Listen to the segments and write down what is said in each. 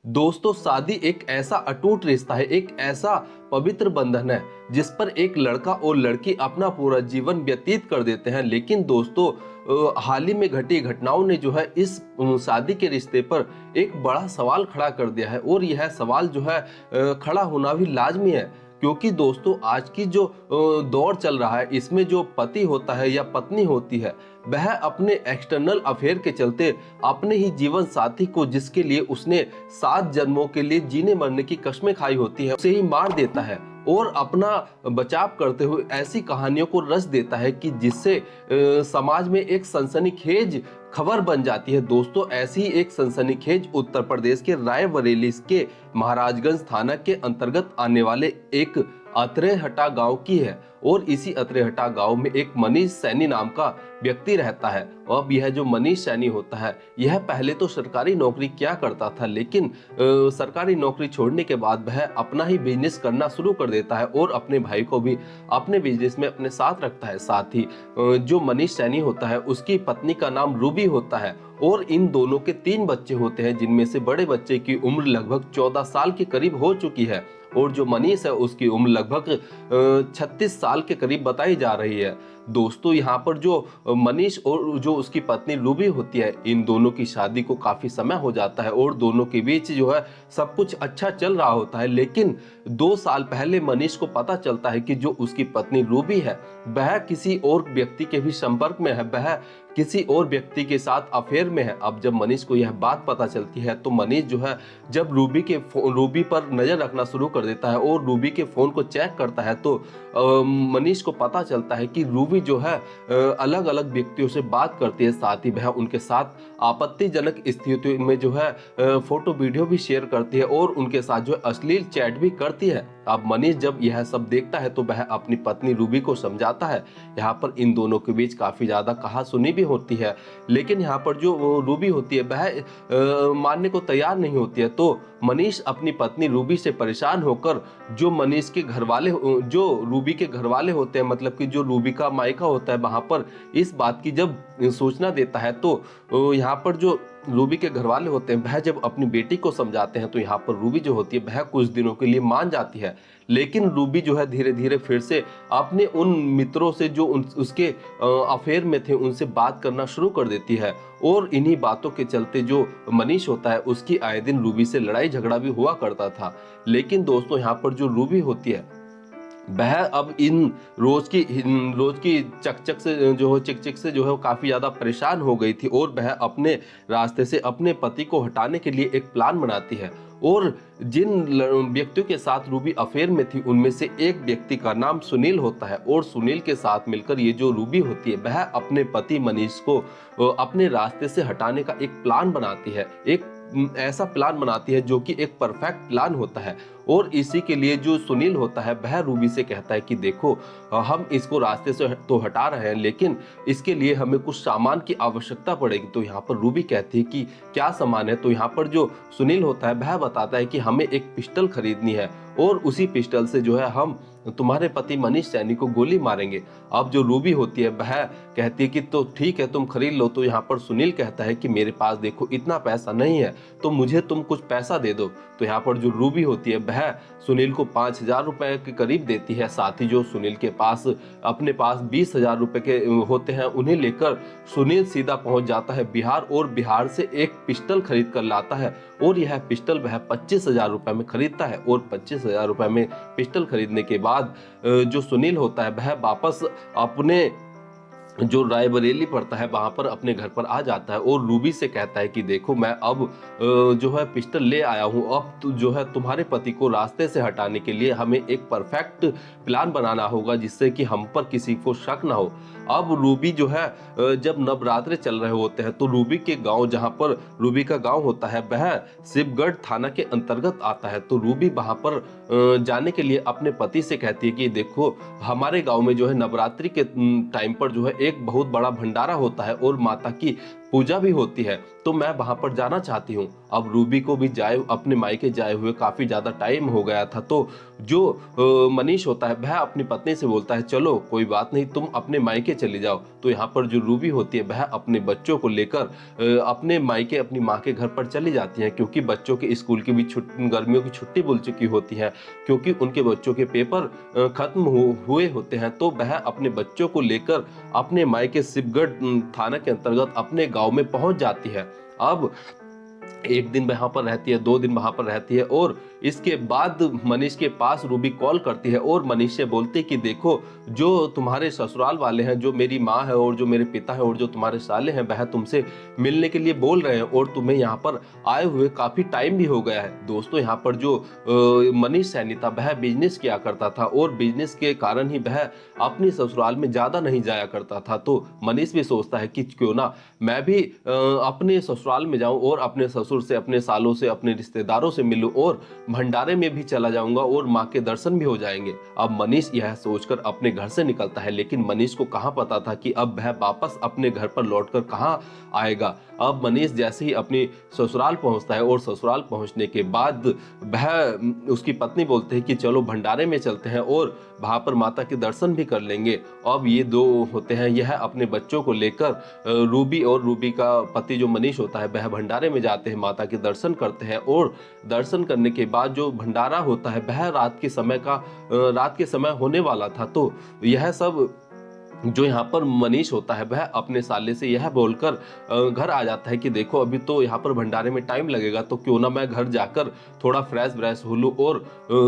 दोस्तों, शादी एक ऐसा अटूट रिश्ता है, एक ऐसा पवित्र बंधन है जिस पर एक लड़का और लड़की अपना पूरा जीवन व्यतीत कर देते हैं। लेकिन दोस्तों, हाल ही में घटी घटनाओं ने जो है इस शादी के रिश्ते पर एक बड़ा सवाल खड़ा कर दिया है और यह सवाल जो है खड़ा होना भी लाजमी है। क्योंकि दोस्तों, आज की जो दौर चल रहा है, इसमें जो पति होता है या पत्नी होती है, वह अपने एक्सटर्नल अफेयर के चलते अपने ही जीवन साथी को, जिसके लिए उसने 7 जन्मों के लिए जीने मरने की कस्में खाई होती है, उसे ही मार देता है और अपना बचाव करते हुए ऐसी कहानियों को रच देता है कि जिससे समाज में एक सनसनीखेज खबर बन जाती है। दोस्तों, ऐसी ही एक सनसनीखेज उत्तर प्रदेश के रायबरेली के महाराजगंज थाना के अंतर्गत आने वाले एक अतरेहटा गांव की है। और इसी अतरेहटा गांव में एक मनीष सैनी नाम का व्यक्ति रहता है। अब यह जो मनीष सैनी होता है, यह पहले तो सरकारी नौकरी किया करता था, लेकिन सरकारी नौकरी छोड़ने के बाद वह अपना ही बिजनेस करना शुरू कर देता है और अपने भाई को भी अपने बिजनेस में अपने साथ रखता है। साथ ही जो मनीष सैनी होता है, उसकी पत्नी का नाम रूबी होता है और इन दोनों के 3 बच्चे होते हैं, जिनमें से बड़े बच्चे की उम्र लगभग 14 साल के करीब हो चुकी है और जो मनीष है उसकी उम्र लगभग 36 साल के करीब बताई जा रही है। दोस्तों, यहाँ पर जो मनीष और जो उसकी पत्नी रूबी होती है, इन दोनों की शादी को काफी समय हो जाता है और दोनों के बीच जो है सब कुछ अच्छा चल रहा होता है। लेकिन 2 साल पहले मनीष को पता चलता है कि जो उसकी पत्नी रूबी है, वह किसी और व्यक्ति के भी संपर्क में है, वह किसी और व्यक्ति के साथ अफेयर में है। अब जब मनीष को यह बात पता चलती है तो मनीष जो है जब रूबी पर नजर रखना शुरू कर देता है और रूबी के फोन को चेक करता है तो मनीष को पता चलता है कि रूबी जो है अलग अलग व्यक्तियों से बात करती है। साथ ही वह उनके साथ आपत्तिजनक स्थिति में जो है फोटो वीडियो भी शेयर करती है और उनके साथ जो है अश्लील चैट भी करती है। अब मनीष जब यह सब देखता है तो वह अपनी पत्नी रूबी को समझाता है। यहाँ पर इन दोनों के बीच काफी ज्यादा कहासुनी भी होती है, लेकिन यहाँ पर जो रूबी होती है वह मानने को तैयार नहीं होती है। तो मनीष अपनी पत्नी रूबी से परेशान होकर जो मनीष के घर वाले, जो रूबी के घर वाले होते हैं, मतलब कि जो रूबी का मायका होता है, वहां पर इस बात की जब सूचना देता है तो यहाँ पर जो रूबी के घर वाले होते हैं, वह जब अपनी बेटी को समझाते हैं तो यहाँ पर रूबी जो होती है वह कुछ दिनों के लिए मान जाती है। लेकिन रूबी जो है धीरे धीरे फिर से अपने उन मित्रों से जो उसके अफेयर में थे उनसे बात करना शुरू कर देती है और इन्हीं बातों के चलते जो मनीष होता है उसकी आए दिन रूबी से लड़ाई झगड़ा भी हुआ करता था। लेकिन दोस्तों, यहाँ पर जो रूबी होती है वह अब इन रोज की चकचक से जो है चिकचिक से जो है काफी ज्यादा परेशान हो गई थी और वह अपने रास्ते से अपने पति को हटाने के लिए एक प्लान बनाती है। और जिन व्यक्तियों के साथ रूबी अफेयर में थी उनमें से एक व्यक्ति का नाम सुनील होता है और सुनील के साथ मिलकर ये जो रूबी होती है वह अपने पति मनीष को अपने रास्ते से हटाने का एक प्लान बनाती है। एक ऐसा प्लान बनाती है जो कि एक परफेक्ट प्लान होता है और इसी के लिए जो सुनील होता है वह रूबी से कहता है कि देखो, हम इसको रास्ते से तो हटा रहे हैं, लेकिन इसके लिए हमें कुछ सामान की आवश्यकता पड़ेगी। तो यहाँ पर रूबी कहती है कि क्या सामान है। तो यहाँ पर जो सुनील होता है वह बताता है कि हमें एक पिस्टल खरीदनी है और उसी पिस्टल से जो है हम तुम्हारे पति मनीष सैनी को गोली मारेंगे। अब जो रूबी होती है वह कहती है कि तो ठीक है, तुम खरीद लो। तो यहाँ पर सुनील कहता है कि मेरे पास देखो इतना पैसा नहीं है, तो मुझे तुम कुछ पैसा दे दो। तो यहाँ पर जो रूबी होती है वह सुनील को 5,000 रुपए के करीब देती है। साथ ही जो सुनील के पास अपने पास 20,000 रुपए के होते हैं, उन्हें लेकर सुनील सीधा पहुंच जाता है बिहार और बिहार से एक पिस्टल खरीद कर लाता है और यह पिस्टल वह 25,000 रुपए में खरीदता है। और 25,000 रुपए में पिस्टल खरीदने के बाद जो सुनील होता है वह वापस अपने जो रायबरेली पड़ता है वहां पर अपने घर पर आ जाता है और रूबी से कहता है कि देखो, मैं अब जो है पिस्टल ले आया हूं। अब जो है तुम्हारे पति को रास्ते से हटाने के लिए हमें एक परफेक्ट प्लान बनाना होगा जिससे कि हम पर किसी को शक ना हो। अब रूबी जो है जब नवरात्रे चल रहे होते हैं तो रूबी के गांव, जहां पर रूबी का गांव होता है, वह शिवगढ़ थाना के अंतर्गत आता है। तो रूबी वहां पर जाने के लिए अपने पति से कहती है कि देखो, हमारे गांव में जो है नवरात्रि के टाइम पर जो है एक बहुत बड़ा भंडारा होता है और माता की पूजा भी होती है, तो मैं वहां पर जाना चाहती हूँ। अब रूबी को भी जाए अपने मायके जाए हुए काफी ज्यादा टाइम हो गया था, तो जो मनीष होता है वह अपनी पत्नी से बोलता है चलो कोई बात नहीं, तुम अपने मायके चली जाओ। तो यहाँ पर जो रूबी होती है वह अपने बच्चों को लेकर अपने मायके अपनी माँ के घर पर चली जाती है, क्योंकि बच्चों के स्कूल की भी गर्मियों की छुट्टी बुल चुकी होती है, क्योंकि उनके बच्चों के पेपर खत्म हुए होते हैं। तो वह अपने बच्चों को लेकर अपने मायके शिवगढ़ थाना के अंतर्गत अपने गांव में पहुंच जाती है। अब एक दिन वहां पर रहती है, 2 दिन वहां पर रहती है, और इसके बाद मनीष के पास रूबी कॉल करती है और मनीष से बोलती है कि देखो, जो तुम्हारे ससुराल वाले हैं, जो मेरी माँ है और जो मेरे पिता है और जो तुम्हारे साले हैं, वह तुमसे मिलने के लिए बोल रहे हैं और तुम्हें यहाँ पर आए हुए काफी टाइम भी हो गया है। दोस्तों, यहाँ पर जो मनीष सैनी था वह बिजनेस किया करता था और बिजनेस के कारण ही वह अपनी ससुराल में ज्यादा नहीं जाया करता था। तो मनीष भी सोचता है कि क्यों ना मैं भी अपने ससुराल में जाऊं और अपने ससुर से, अपने सालों से, अपने रिश्तेदारों से मिलूं और भंडारे में भी चला जाऊंगा और माँ के दर्शन भी हो जाएंगे। अब मनीष यह सोचकर अपने घर से निकलता है, लेकिन मनीष को कहाँ पता था कि अब वह वापस अपने घर पर लौटकर कहाँ आएगा। अब मनीष जैसे ही अपनी ससुराल पहुंचता है और ससुराल पहुंचने के बाद वह उसकी पत्नी बोलते हैं कि चलो भंडारे में चलते हैं और वहां पर माता के दर्शन भी कर लेंगे। अब ये दो होते हैं, यह अपने बच्चों को लेकर रूबी और रूबी का पति जो मनीष होता है वह भंडारे में जाते हैं, माता के दर्शन करते हैं और दर्शन करने के बाद जो भंडारा होता है वह रात के समय होने वाला था। तो यह सब जो यहाँ पर मनीष होता है वह अपने साले से यह बोलकर घर आ जाता है कि देखो, अभी तो यहाँ पर भंडारे में टाइम लगेगा, तो क्यों ना मैं घर जाकर थोड़ा फ्रेश व्रेश हो लूँ और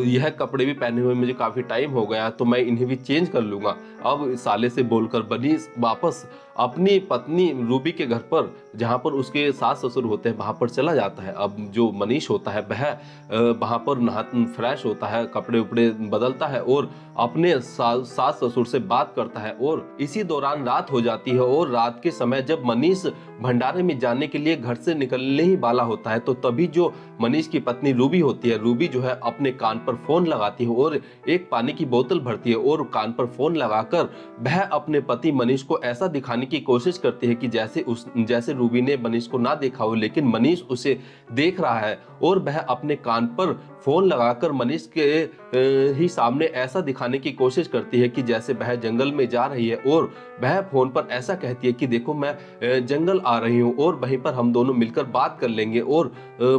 यह कपड़े भी पहने हुए मुझे काफी टाइम हो गया, तो मैं इन्हें भी चेंज कर लूंगा। अब साले से बोलकर मनीष वापस अपनी पत्नी रूबी के घर पर, जहाँ पर उसके सास ससुर होते हैं, वहां पर चला जाता है। अब जो मनीष होता है वह वहां पर नहा फ्रेश होता है, कपड़े उपड़े बदलता है और अपने सास ससुर से बात करता है और इसी दौरान रात हो जाती है। और रात के समय जब मनीष भंडारे में जाने के लिए घर से निकलने ही वाला होता है, तो तभी जो मनीष की पत्नी रूबी होती है, रूबी जो है अपने कान पर फोन लगाती है और एक पानी की बोतल भरती है और कान पर फोन लगाकर वह अपने पति मनीष को ऐसा दिखाने की कोशिश करती है कि जैसे रूबी ने मनीष को ना देखा हो, लेकिन मनीष उसे देख रहा है और वह अपने कान पर फोन लगाकर मनीष के ही सामने ऐसा दिखाने की कोशिश करती है कि जैसे वह जंगल में जा रही है और वह फोन पर ऐसा कहती है कि देखो, मैं जंगल आ रही हूँ और वहीं पर हम दोनों मिलकर बात कर लेंगे और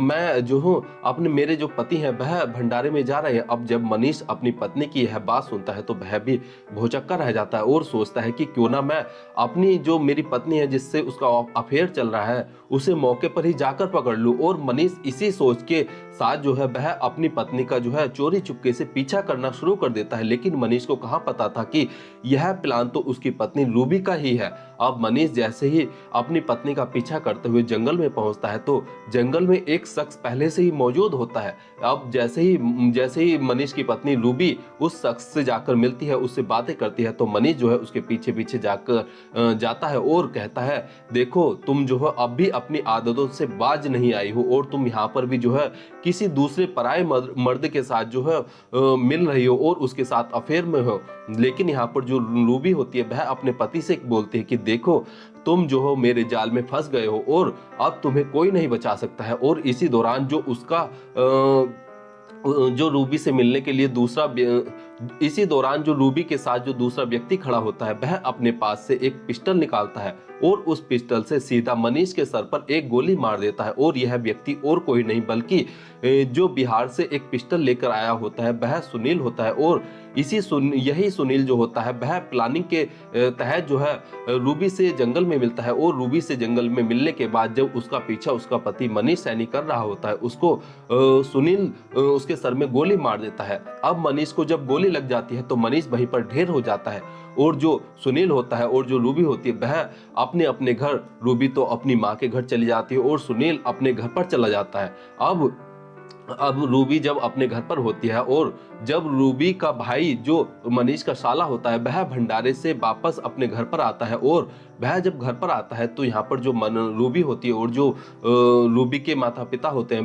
मैं जो हूँ मेरे जो पति हैं वह भंडारे में जा रहे हैं। अब जब मनीष अपनी पत्नी की यह बात सुनता है तो वह भी भौचक्का रह जाता है और सोचता है कि क्यों ना मैं अपनी जो मेरी पत्नी है जिससे उसका अफेयर चल रहा है उसे मौके पर ही जाकर पकड़ लूं। और मनीष इसी सोच के साथ जो है वह अपनी पत्नी का जो है चोरी चुपके से पीछा करना शुरू कर देता है, लेकिन मनीष को कहाँ पता था कि यह प्लान तो उसकी पत्नी रूबी का ही है। अब मनीष जैसे ही अपनी पत्नी का पीछा करते हुए जंगल में पहुंचता है तो जंगल में एक शख्स पहले से ही मौजूद होता है। अब जैसे ही मनीष की पत्नी रूबी उस शख्स से जाकर मिलती है, उससे बातें करती है, तो मनीष जो है उसके पीछे पीछे जाता है और कहता है देखो, तुम जो है अब भी अपनी आदतों से बाज नहीं आई हो और तुम यहाँ पर भी जो है किसी दूसरे पराये मर्द के साथ जो है मिल रही हो और उसके साथ अफेयर में हो। लेकिन यहाँ पर जो रूबी होती है वह अपने पति से बोलती है कि देखो, तुम जो हो मेरे जाल में फंस गए हो और अब तुम्हें कोई नहीं बचा सकता है। और इसी दौरान जो रूबी से मिलने के लिए इसी दौरान जो रूबी के साथ जो दूसरा व्यक्ति खड़ा होता है वह अपने पास से एक पिस्टल निकालता है और उस पिस्टल से सीधा मनीष के सर पर एक गोली मार देता है। और यह व्यक्ति और कोई नहीं बल्कि जो बिहार से एक पिस्टल लेकर आया होता है वह सुनील होता है। और यही सुनील जो होता है वह प्लानिंग के तहत जो है रूबी से जंगल में मिलता है और रूबी से जंगल में मिलने के बाद जब उसका पीछा उसका पति मनीष सैनी कर रहा होता है, उसको सुनील उसके सर में गोली मार देता है। अब मनीष को जब गोली लग जाती है तो मनीष वहीं पर ढेर हो जाता है और जो सुनील होता है और जो रूबी होती है वह अपने अपने घर, रूबी तो अपनी माँ के घर चली जाती है और सुनील अपने घर पर चला जाता है। अब अब रूबी जब अपने घर पर होती है और जब रूबी का भाई जो मनीष का साला होता है वह भंडारे से वापस अपने घर पर आता है और वह जब घर पर आता है तो यहाँ पर जो रूबी होती है और जो रूबी के माता पिता होते हैं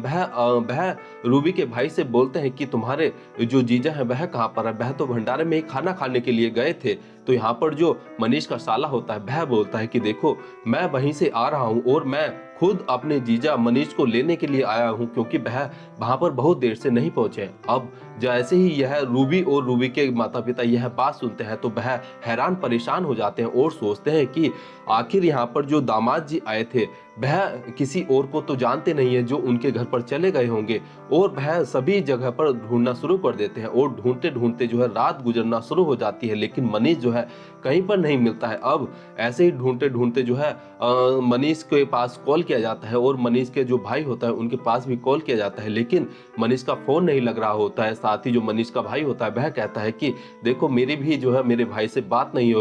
वह रूबी के भाई से बोलते हैं कि तुम्हारे जो जीजा है वह कहाँ पर है, वह तो भंडारे में ही खाना खाने के लिए गए थे। तो यहाँ पर जो मनीष का साला होता है वह बोलता है कि देखो मैं वहीं से आ रहा हूँ और मैं खुद अपने जीजा मनीष को लेने के लिए आया हूँ क्योंकि वह वहां पर बहुत देर से नहीं पहुंचे। अब जैसे ही यह रूबी और रूबी के माता पिता यह बात सुनते हैं तो वह हैरान परेशान हो जाते हैं और सोचते हैं कि आखिर यहाँ पर जो दामाद जी आए थे वह किसी और को तो जानते नहीं है जो उनके घर पर चले गए होंगे। और वह सभी जगह पर ढूंढना शुरू कर देते हैं और ढूंढते ढूंढते जो है रात गुजरना शुरू हो जाती है लेकिन मनीष जो है कहीं पर नहीं मिलता है। अब ऐसे ही ढूंढते ढूंढते जो है मनीष के पास कॉल किया जाता है और मनीष के जो भाई होता है उनके पास भी कॉल किया जाता है लेकिन मनीष का फोन नहीं लग रहा होता है। साथ ही जो मनीष का भाई होता है वह कहता है कि देखो मेरी भी जो है मेरे भाई से बात नहीं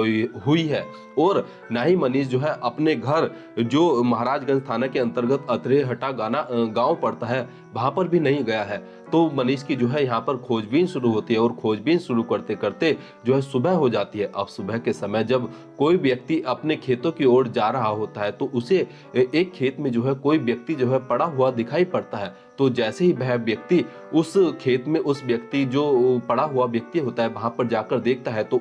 हुई है और ना ही मनीष जो है अपने घर जो महाराजगंज थाना के अंतर्गत अतरेहटा गांव पड़ता है वहां पर भी नहीं गया है। तो मनीष की जो है यहाँ पर खोजबीन शुरू होती है और खोजबीन शुरू करते करते जो है सुबह हो जाती है। अब सुबह के समय जब कोई व्यक्ति अपने खेतों की ओर जा रहा होता है तो उसे एक खेत में जो है कोई व्यक्ति जो है पड़ा हुआ दिखाई पड़ता है। तो जैसे ही वह व्यक्ति उस खेत में उस व्यक्ति जो पड़ा हुआ व्यक्ति होता है वहां पर जाकर देखता है तो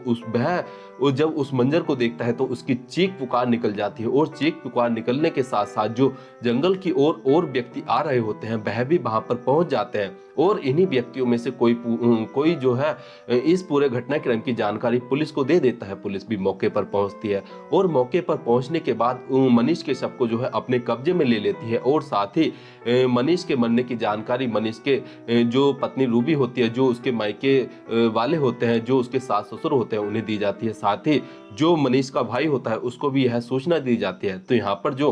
वो जब उस मंजर को देखता है तो उसकी चीख पुकार निकल जाती है और चीख पुकार निकलने के साथ साथ जो जंगल की ओर और व्यक्ति आ रहे होते हैं वह भी वहां पर पहुंच जाते हैं और इन्हीं व्यक्तियों में से कोई जो है इस पूरे घटनाक्रम की जानकारी पुलिस को दे देता है। पुलिस भी मौके पर पहुंचती है और मौके पर पहुंचने के बाद मनीष के शव को जो है अपने कब्जे में ले लेती है और साथ ही मनीष के मरने की जानकारी मनीष के जो पत्नी रूबी होती है, जो उसके मायके वाले होते हैं, जो उसके सास ससुर होते हैं उन्हें दी जाती है। साथ ही जो मनीष का भाई होता है उसको भी यह सूचना दी जाती है। तो यहाँ पर जो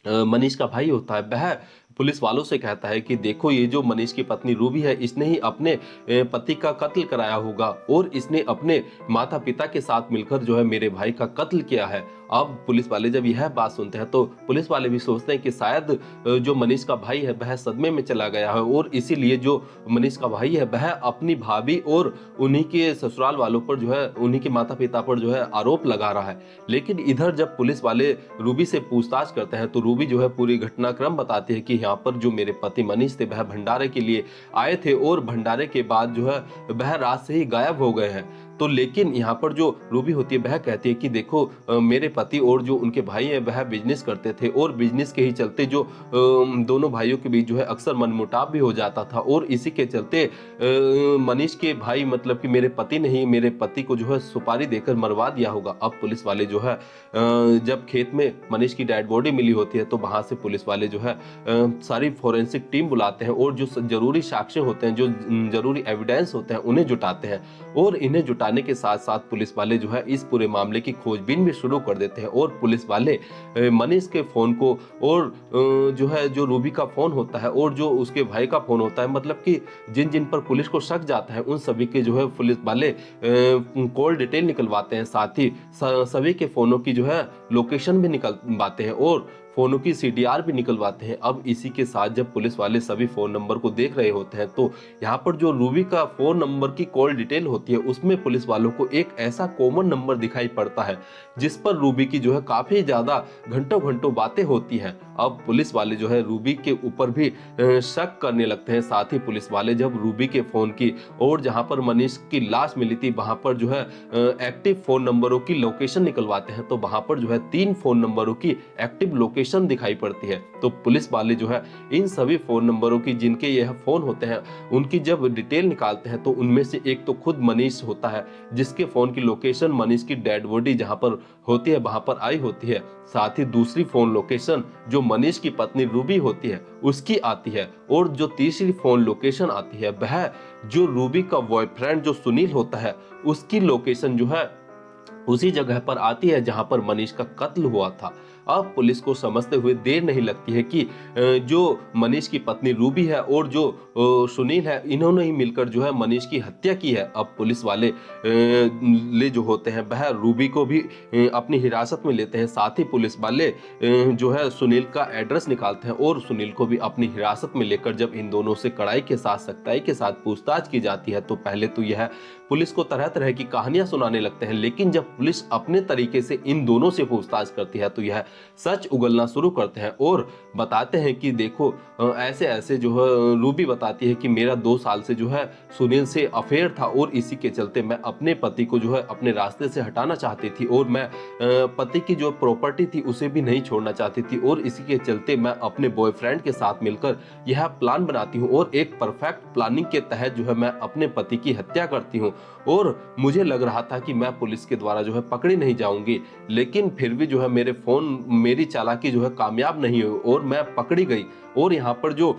मनीष का भाई होता है वह पुलिस वालों से कहता है कि देखो ये जो मनीष की पत्नी रूबी है इसने ही अपने पति का कत्ल कराया होगा और इसने अपने माता पिता के साथ मिलकर जो है मेरे भाई का कत्ल किया है। अब पुलिस वाले जब यह बात सुनते हैं तो पुलिस वाले भी सोचते हैं कि शायद जो मनीष का भाई है वह सदमे में चला गया है और इसीलिए जो मनीष का भाई है वह अपनी भाभी और उन्हीं के ससुराल वालों पर जो है उन्हीं के माता पिता पर जो है आरोप लगा रहा है। लेकिन इधर जब पुलिस वाले रूबी से पूछताछ करते हैं तो रूबी जो है पूरी घटनाक्रम बताती है कि यहाँ पर जो मेरे पति मनीष थे वह भंडारे के लिए आए थे और भंडारे के बाद जो है वह रात से ही गायब हो गए हैं। तो लेकिन यहाँ पर जो रूबी होती है वह कहती है कि देखो मेरे पति और जो उनके भाई हैं वह बिजनेस करते थे और बिजनेस के ही चलते जो दोनों भाइयों के बीच जो है अक्सर मनमुटाव भी हो जाता था और इसी के चलते मनीष के भाई मतलब कि मेरे पति ने ही मेरे पति को जो है सुपारी देकर मरवा दिया होगा। अब पुलिस वाले जो है जब खेत में मनीष की डेड बॉडी मिली होती है तो वहां से पुलिस वाले जो है सारी फोरेंसिक टीम बुलाते हैं और जो जरूरी साक्ष्य होते हैं, जो जरूरी एविडेंस होते हैं उन्हें जुटाते हैं और इन्हें जुटाने के साथ साथ पुलिस वाले जो है इस पूरे मामले की खोजबीन भी शुरू कर देते हैं। और पुलिस वाले मनीष के फोन को और जो है जो रूबी का फोन होता है और जो उसके भाई का फोन होता है, मतलब कि जिन जिन पर पुलिस को शक जाता है उन सभी के जो है पुलिस वाले कॉल डिटेल निकलवाते हैं। साथ ही सभी के फोनों की जो है लोकेशन भी निकलवाते हैं और फोनों की सीडीआर भी निकलवाते हैं। अब इसी के साथ जब पुलिस वाले सभी फोन नंबर को देख रहे होते हैं तो यहाँ पर जो रूबी का फोन नंबर की कॉल डिटेल होती है उसमें पुलिस वालों को एक ऐसा कॉमन नंबर दिखाई पड़ता है जिस पर रूबी की जो है काफी ज्यादा घंटों घंटों बातें होती हैं। अब पुलिस वाले जो है रूबी के ऊपर भी शक करने लगते हैं। साथ ही पुलिस वाले जब रूबी के फोन की और जहां पर मनीष की लाश मिली थी वहां पर जो है एक्टिव फोन नंबरों की लोकेशन निकलवाते हैं तो वहां पर जो है 3 फोन नंबरों की एक्टिव लोकेशन दिखाई पड़ती है। तो पुलिस वाले जो है इन सभी फोन नंबरों की जिनके यह फोन होते हैं उनकी जब डिटेल निकालते हैं तो उनमें से एक तो खुद मनीष होता है जिसके फोन की लोकेशन मनीष की डेड बॉडी जहां पर होती है वहां पर आई होती है। साथ ही दूसरी फोन लोकेशन जो मनीष की पत्नी रूबी होती है उसकी आती है और जो तीसरी फोन लोकेशन आती है वह जो रूबी का बॉयफ्रेंड जो सुनील होता है उसकी लोकेशन जो है उसी जगह पर आती है जहां पर मनीष का कत्ल हुआ था। अब पुलिस को समझते हुए देर नहीं लगती है कि जो मनीष की पत्नी रूबी है और जो सुनील है, इन्होंने ही मिलकर जो है मनीष की हत्या की है। अब पुलिस वाले ले जो होते हैं वह रूबी को भी अपनी हिरासत में लेते हैं। साथ ही पुलिस वाले जो है सुनील का एड्रेस निकालते हैं और सुनील को भी अपनी हिरासत में लेकर जब इन दोनों से कड़ाई के साथ, सख्ताई के साथ पूछताछ की जाती है तो पहले तो यह पुलिस को तरह तरह की कहानियां सुनाने लगते हैं, लेकिन जब पुलिस अपने तरीके से इन दोनों से पूछताछ करती है तो यह सच उगलना शुरू करते हैं और बताते हैं कि देखो ऐसे ऐसे जो है रूबी बताती है कि मेरा 2 साल से जो है सुनील से अफेयर था और इसी के चलते मैं अपने पति को जो है अपने रास्ते से हटाना चाहती थी और मैं पति की जो प्रॉपर्टी थी उसे भी नहीं छोड़ना चाहती थी और इसी के चलते मैं अपने बॉयफ्रेंड के साथ मिलकर यह प्लान बनाती हूँ और एक परफेक्ट प्लानिंग के तहत जो है मैं अपने पति की हत्या करती हूँ और मुझे लग रहा था कि मैं पुलिस के द्वारा जो है पकड़ी नहीं जाऊंगी, लेकिन फिर भी जो है मेरी चालाकी जो है कामयाब नहीं हुई और मैं पकड़ी गई। और यहाँ पर जो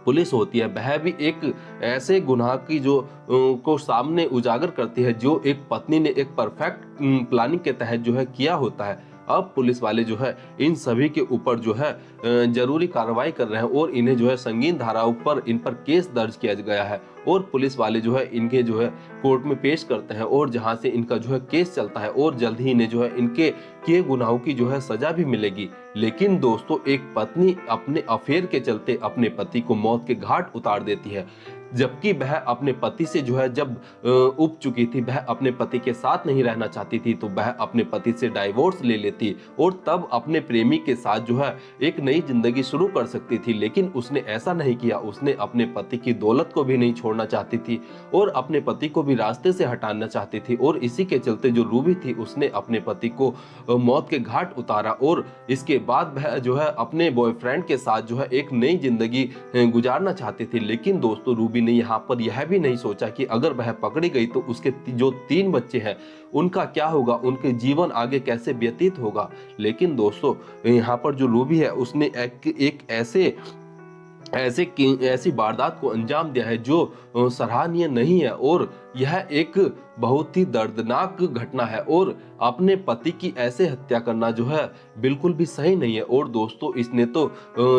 पुलिस होती है वह भी एक ऐसे गुनाह की जो को सामने उजागर करती है जो एक पत्नी ने एक परफेक्ट प्लानिंग के तहत जो है किया होता है। अब पुलिस वाले जो है इन सभी के ऊपर जो है जरूरी कार्रवाई कर रहे हैं और इन्हें जो है संगीन धाराओं पर इन पर केस दर्ज किया गया है और पुलिस वाले जो है इनके जो है कोर्ट में पेश करते हैं और जहां से इनका जो है केस चलता है और जल्द ही इन्हें जो है इनके किए गुनाहों की जो है सजा भी मिलेगी। लेकिन दोस्तों, एक पत्नी अपने अफेयर के चलते अपने पति को मौत के घाट उतार देती है, जबकि वह अपने पति से जो है जब उब चुकी थी, वह अपने पति के साथ नहीं रहना चाहती थी तो वह अपने पति से डाइवोर्स ले लेती और तब अपने प्रेमी के साथ जो है एक नई जिंदगी शुरू कर सकती थी। लेकिन उसने ऐसा नहीं किया, उसने अपने पति की दौलत को भी नहीं छोड़ना चाहती थी और अपने पति को भी रास्ते से हटाना चाहती थी और इसी के चलते जो रूबी थी उसने अपने पति को मौत के घाट उतारा और इसके बाद वह जो है अपने बॉयफ्रेंड के साथ जो है एक नई जिंदगी गुजारना चाहती थी। लेकिन दोस्तों, रूबी ने यहाँ पर यह भी नहीं सोचा कि अगर वह पकड़ी गई तो उसके जो 3 बच्चे हैं उनका क्या होगा, उनके जीवन आगे कैसे व्यतीत होगा। लेकिन दोस्तों, यहाँ पर जो रूबी है उसने एक ऐसी वारदात को अंजाम दिया है जो सराहनीय नहीं है और यह एक बहुत ही दर्दनाक घटना है और अपने पति की ऐसे हत्या करना जो है बिल्कुल भी सही नहीं है। और दोस्तों, इसने तो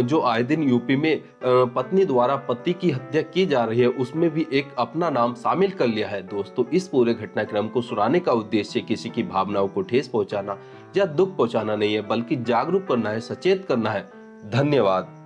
जो आए दिन यूपी में पत्नी द्वारा पति की हत्या की जा रही है उसमें भी एक अपना नाम शामिल कर लिया है। दोस्तों, इस पूरे घटनाक्रम को सुनाने का उद्देश्य किसी की भावनाओं को ठेस पहुंचाना या दुख पहुंचाना नहीं है, बल्कि जागरूक करना है, सचेत करना है। धन्यवाद।